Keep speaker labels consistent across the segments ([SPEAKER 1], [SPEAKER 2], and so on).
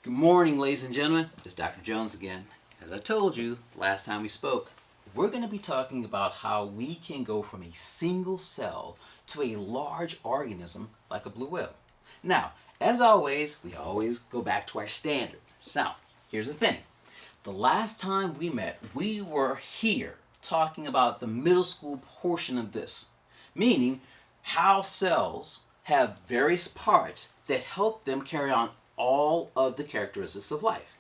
[SPEAKER 1] Good morning, ladies and gentlemen. It's Dr. Jones again. As I told you last time we spoke, we're going to be talking about how we can go from a single cell to a large organism like a blue whale. Now, as always, we always go back to our standards. Now, here's the thing. The last time we met, we were here talking about the middle school portion of this, meaning how cells have various parts that help them carry on all of the characteristics of life.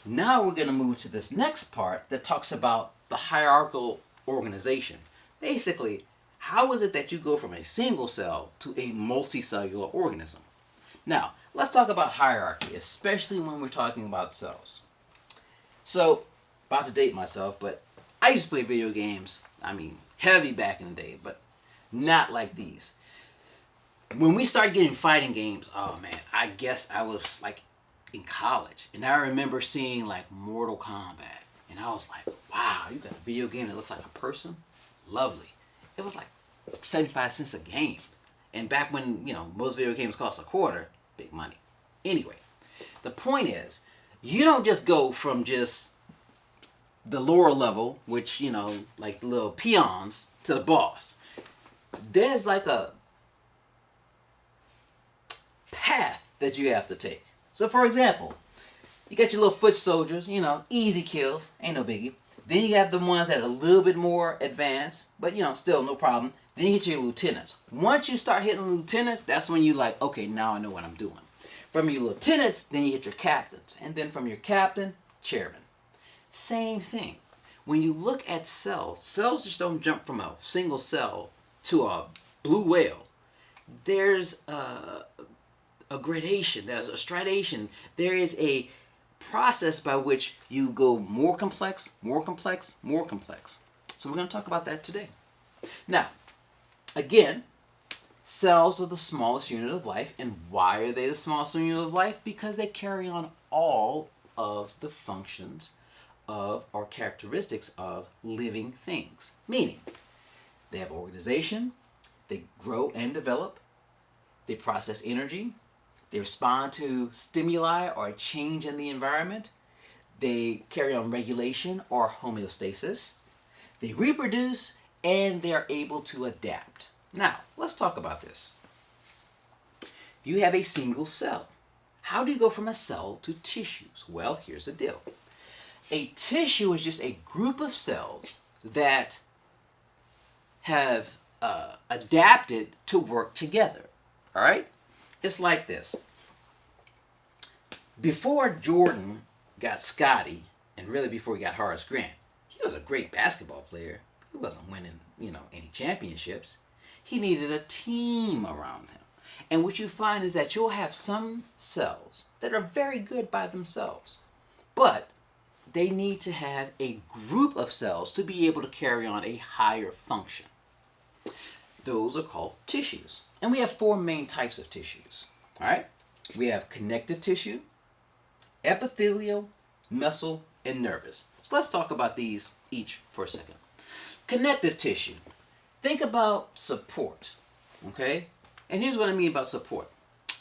[SPEAKER 1] Now we're going to move to this next part that talks about the hierarchical organization. Basically, how is it that you go from a single cell to a multicellular organism? Now, let's talk about hierarchy, especially when we're talking about cells. So, about to date myself, but I used to play video games, heavy back in the day, but not like these. When we started getting fighting games, oh man, I guess I was like in college. And I remember seeing like Mortal Kombat. And I was like, wow, you got a video game that looks like a person? Lovely. It was like 75 cents a game. And back when, most video games cost a quarter, big money. Anyway, the point is, you don't just go from just the lower level, which, like the little peons, to the boss. There's like a path that you have to take. So for example, you got your little foot soldiers, easy kills, ain't no biggie. Then you have the ones that are a little bit more advanced, but still no problem. Then you get your lieutenants. Once you start hitting lieutenants, that's when you like, okay, now I know what I'm doing. From your lieutenants, then you hit your captains. And then from your captain, chairman. Same thing. When you look at cells just don't jump from a single cell to a blue whale. There's a gradation, there's a stridation, there is a process by which you go more complex, more complex, more complex. So we're going to talk about that today. Now, again, cells are the smallest unit of life. And why are they the smallest unit of life? Because they carry on all of the functions of or characteristics of living things. Meaning, they have organization, they grow and develop, they process energy, they respond to stimuli or a change in the environment. They carry on regulation or homeostasis. They reproduce and they are able to adapt. Now, let's talk about this. You have a single cell. How do you go from a cell to tissues? Well, here's the deal. A tissue is just a group of cells that have adapted to work together. All right? It's like this. Before Jordan got Scotty, and really before he got Horace Grant, he was a great basketball player. He wasn't winning, any championships. He needed a team around him. And what you find is that you'll have some cells that are very good by themselves, but they need to have a group of cells to be able to carry on a higher function. Those are called tissues. And we have four main types of tissues. All right? We have connective tissue, epithelial, muscle, and nervous. So let's talk about these each for a second. Connective tissue. Think about support. Okay? And here's what I mean about support.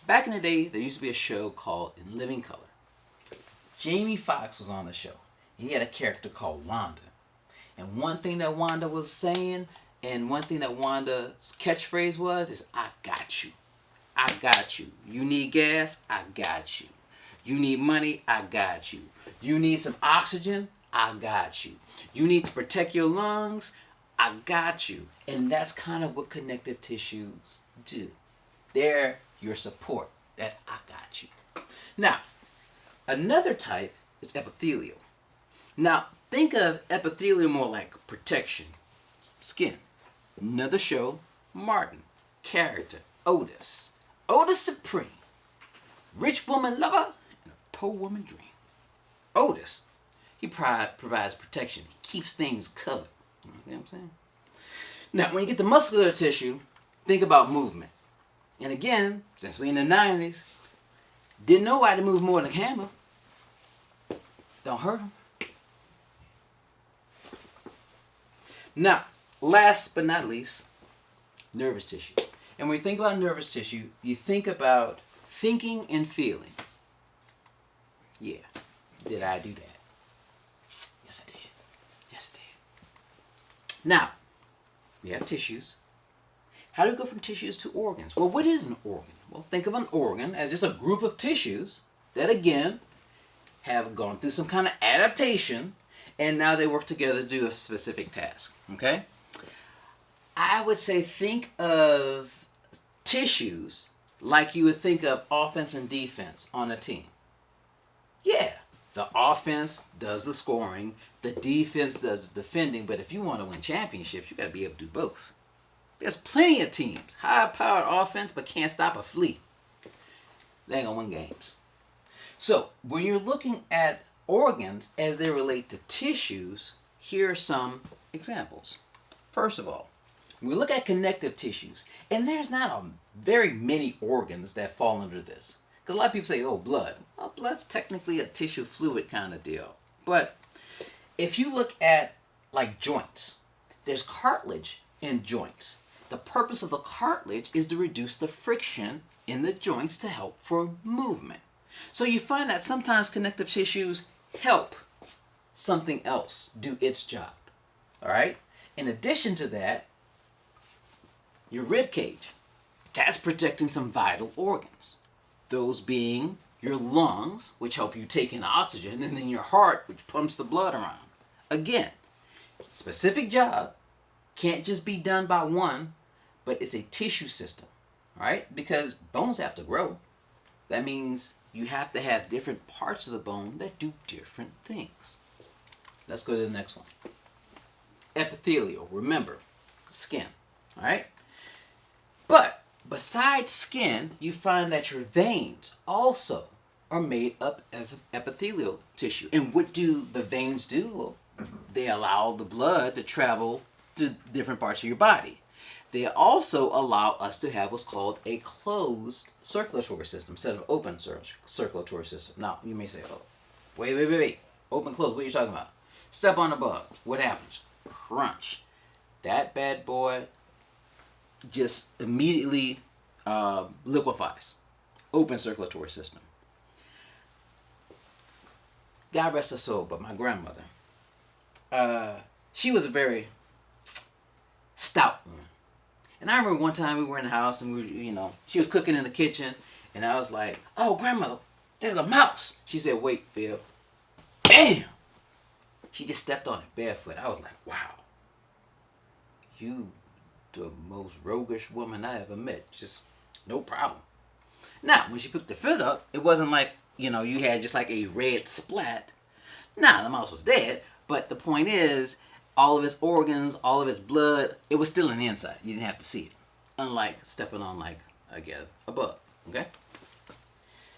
[SPEAKER 1] Back in the day, there used to be a show called In Living Color. Jamie Foxx was on the show. And he had a character called Wanda. And one thing that Wanda was saying, and one thing that Wanda's catchphrase was, is, I got you. I got you. You need gas? I got you. You need money? I got you. You need some oxygen? I got you. You need to protect your lungs? I got you. And that's kind of what connective tissues do. They're your support. That I got you. Now, another type is epithelial. Now, think of epithelial more like protection. Skin. Another show, Martin. Character, Otis. Otis Supreme. Rich woman lover and a poor woman dream. Otis, he provides protection. He keeps things covered. You know what I'm saying? Now, when you get to muscular tissue, think about movement. And again, since we're in the 90s, didn't nobody move more than a hammer. Don't hurt them. Now, last but not least, nervous tissue. And when you think about nervous tissue, you think about thinking and feeling. Yeah. Did I do that? Yes, I did. Yes, I did. Now, we have tissues. How do we go from tissues to organs? Well, what is an organ? Well, think of an organ as just a group of tissues that, again, have gone through some kind of adaptation, and now they work together to do a specific task. Okay? I would say think of tissues like you would think of offense and defense on a team. Yeah, the offense does the scoring, the defense does the defending, but if you want to win championships, you got to be able to do both. There's plenty of teams, high-powered offense, but can't stop a flea. They ain't gonna win games. So, when you're looking at organs as they relate to tissues, here are some examples. First of all, when we look at connective tissues, and there's not very many organs that fall under this. Because a lot of people say, oh, blood. Well, blood's technically a tissue fluid kind of deal. But if you look at, like, joints, there's cartilage in joints. The purpose of the cartilage is to reduce the friction in the joints to help for movement. So you find that sometimes connective tissues help something else do its job. All right? In addition to that, your rib cage, that's protecting some vital organs. Those being your lungs, which help you take in oxygen, and then your heart, which pumps the blood around. Again, specific job, can't just be done by one, but it's a tissue system, right? Because bones have to grow. That means you have to have different parts of the bone that do different things. Let's go to the next one. Epithelial, remember, skin, all right? But besides skin, you find that your veins also are made up of epithelial tissue. And what do the veins do? Well, they allow the blood to travel to different parts of your body. They also allow us to have what's called a closed circulatory system instead of open circulatory system. Now, you may say, oh, wait. Open, closed, what are you talking about? Step on the bug. What happens? Crunch. That bad boy just immediately liquefies. Open circulatory system. God rest her soul, but my grandmother, she was a very stout woman. And I remember one time we were in the house and she was cooking in the kitchen, and I was like, oh, grandmother, there's a mouse. She said, wait, Phil. Bam! She just stepped on it barefoot. I was like, wow. You the most roguish woman I ever met. Just no problem. Now, when she picked the foot up, it wasn't like, you had just like a red splat. Nah, the mouse was dead. But the point is, all of its organs, all of its blood, it was still in the inside. You didn't have to see it. Unlike stepping on, like, again, a bug. Okay?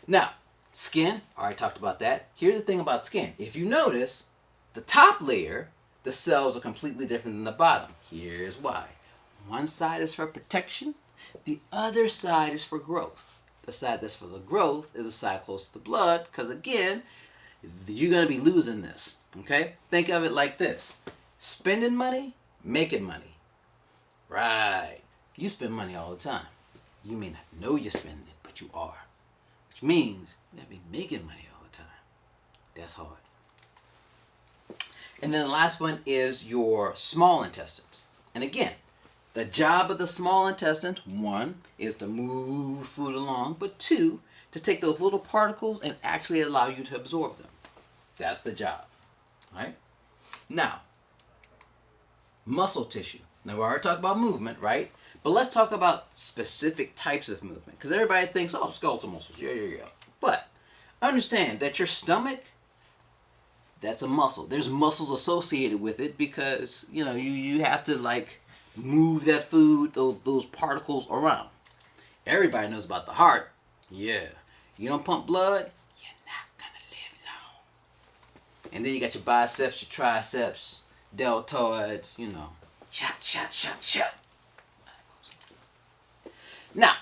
[SPEAKER 1] Now, skin, I already talked about that. Here's the thing about skin. If you notice, the top layer, the cells are completely different than the bottom. Here's why. One side is for protection. The other side is for growth. The side that's for the growth is the side close to the blood, because, again, you're going to be losing this. Okay? Think of it like this. Spending money, making money. Right. You spend money all the time. You may not know you're spending it, but you are. Which means you gotta be making money all the time. That's hard. And then the last one is your small intestines. And again, the job of the small intestines, one, is to move food along, but two, to take those little particles and actually allow you to absorb them. That's the job. All right? Now, muscle tissue. Now, we already talked about movement, right? But let's talk about specific types of movement. Because everybody thinks, oh, skeletal muscles. Yeah. But understand that your stomach, that's a muscle. There's muscles associated with it because, you have to, like, move that food, those particles around. Everybody knows about the heart. Yeah. You don't pump blood, you're not going to live long. And then you got your biceps, your triceps, deltoids, shot. Now,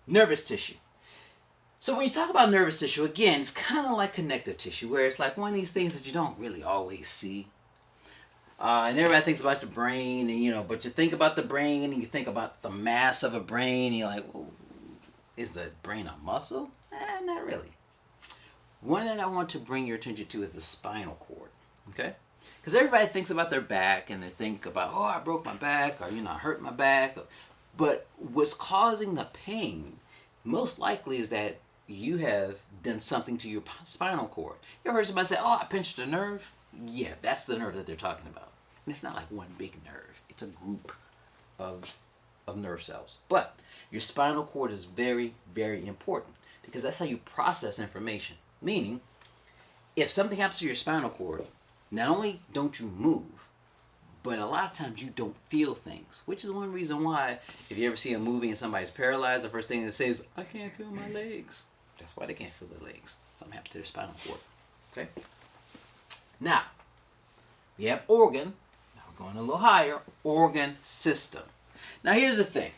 [SPEAKER 1] nervous tissue. So when you talk about nervous tissue, again, it's kind of like connective tissue, where it's like one of these things that you don't really always see. And everybody thinks about the brain, and but you think about the brain, and you think about the mass of a brain, and you're like, well, is the brain a muscle? Not really. one that I want to bring your attention to is the spinal cord. Okay? Because everybody thinks about their back and they think about, oh, I broke my back, or, I hurt my back. But what's causing the pain most likely is that you have done something to your spinal cord. You ever heard somebody say, oh, I pinched a nerve? Yeah, that's the nerve that they're talking about. And it's not like one big nerve. It's a group of nerve cells. But your spinal cord is very, very important because that's how you process information. Meaning, if something happens to your spinal cord, not only don't you move, but a lot of times you don't feel things, which is one reason why if you ever see a movie and somebody's paralyzed, the first thing they say is, I can't feel my legs. That's why they can't feel their legs. Something happened to their spinal cord. Okay? Now, we have organ. Now we're going a little higher. Organ system. Now here's the thing.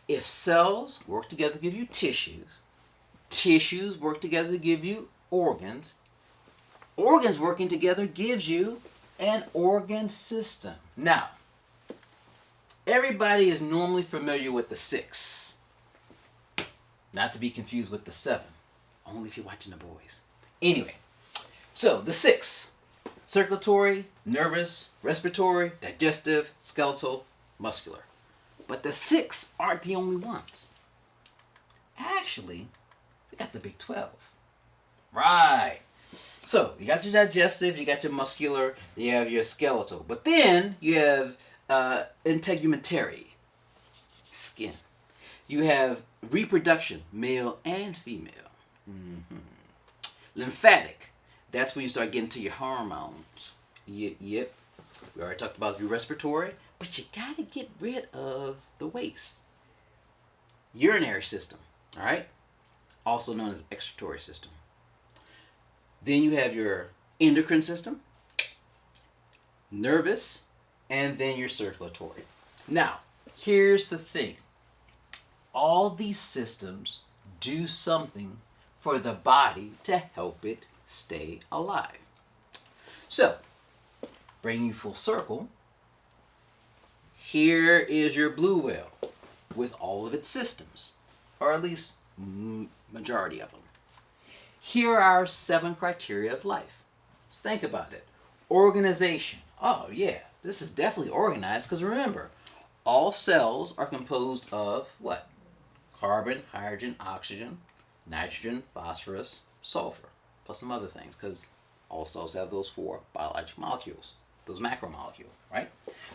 [SPEAKER 1] If cells work together to give you tissues, tissues work together to give you organs, organs working together gives you an organ system. Now, everybody is normally familiar with the 6. Not to be confused with the 7. Only if you're watching The Boys. Anyway, so the 6. Circulatory, nervous, respiratory, digestive, skeletal, muscular. But the 6 aren't the only ones. Actually, we got the big 12. Right. So, you got your digestive, you got your muscular, you have your skeletal. But then, you have integumentary, skin. You have reproduction, male and female. Mm-hmm. Lymphatic, that's when you start getting to your hormones. Yep. We already talked about your respiratory, but you got to get rid of the waste. Urinary system, all right? Also known as excretory system. Then you have your endocrine system, nervous, and then your circulatory. Now, here's the thing. All these systems do something for the body to help it stay alive. So, bringing you full circle, here is your blue whale with all of its systems, or at least majority of them. Here are 7 criteria of life. Let's think about it. Organization. Oh yeah, this is definitely organized because remember, all cells are composed of what? Carbon, hydrogen, oxygen, nitrogen, phosphorus, sulfur, plus some other things because all cells have those 4 biological molecules, those macromolecules, right?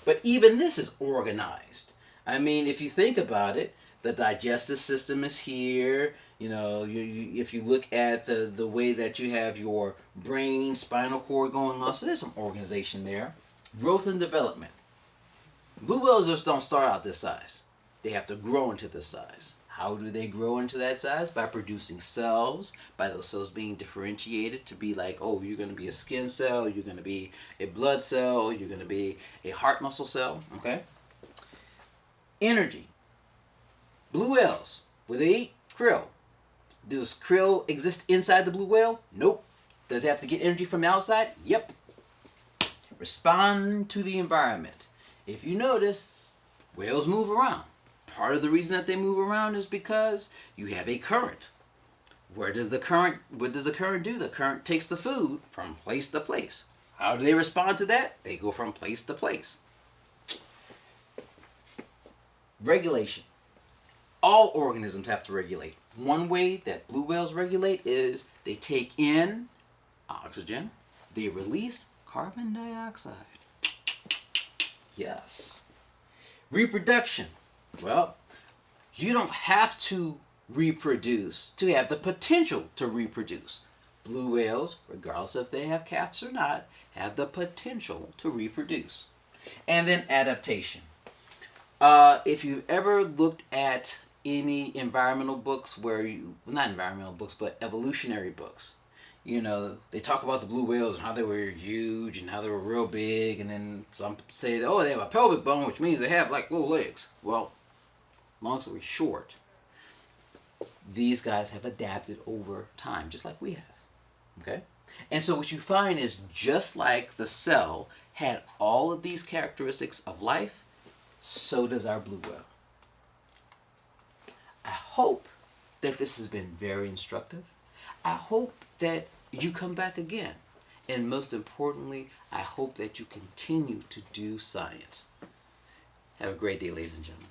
[SPEAKER 1] But even this is organized. I mean, if you think about it, the digestive system is here. If you look at the way that you have your brain, spinal cord going on, so there's some organization there. Growth and development. Blue whales just don't start out this size. They have to grow into this size. How do they grow into that size? By producing cells, by those cells being differentiated to be like, oh, you're going to be a skin cell, you're going to be a blood cell, you're going to be a heart muscle cell, okay? Energy. Blue whales, where they eat krill. Does krill exist inside the blue whale? Nope. Does it have to get energy from the outside? Yep. Respond to the environment. If you notice, whales move around. Part of the reason that they move around is because you have a current. What does the current do? The current takes the food from place to place. How do they respond to that? They go from place to place. Regulation. All organisms have to regulate. One way that blue whales regulate is they take in oxygen, they release carbon dioxide. Yes. Reproduction. Well, you don't have to reproduce to have the potential to reproduce. Blue whales, regardless if they have calves or not, have the potential to reproduce. And then adaptation. If you've ever looked at any environmental books not environmental books, but evolutionary books, they talk about the blue whales and how they were huge and how they were real big, and then some say, oh, they have a pelvic bone, which means they have like little legs. Well, long story short, these guys have adapted over time, just like we have, okay? And so what you find is just like the cell had all of these characteristics of life, so does our blue whale. I hope that this has been very instructive. I hope that you come back again. And most importantly, I hope that you continue to do science. Have a great day, ladies and gentlemen.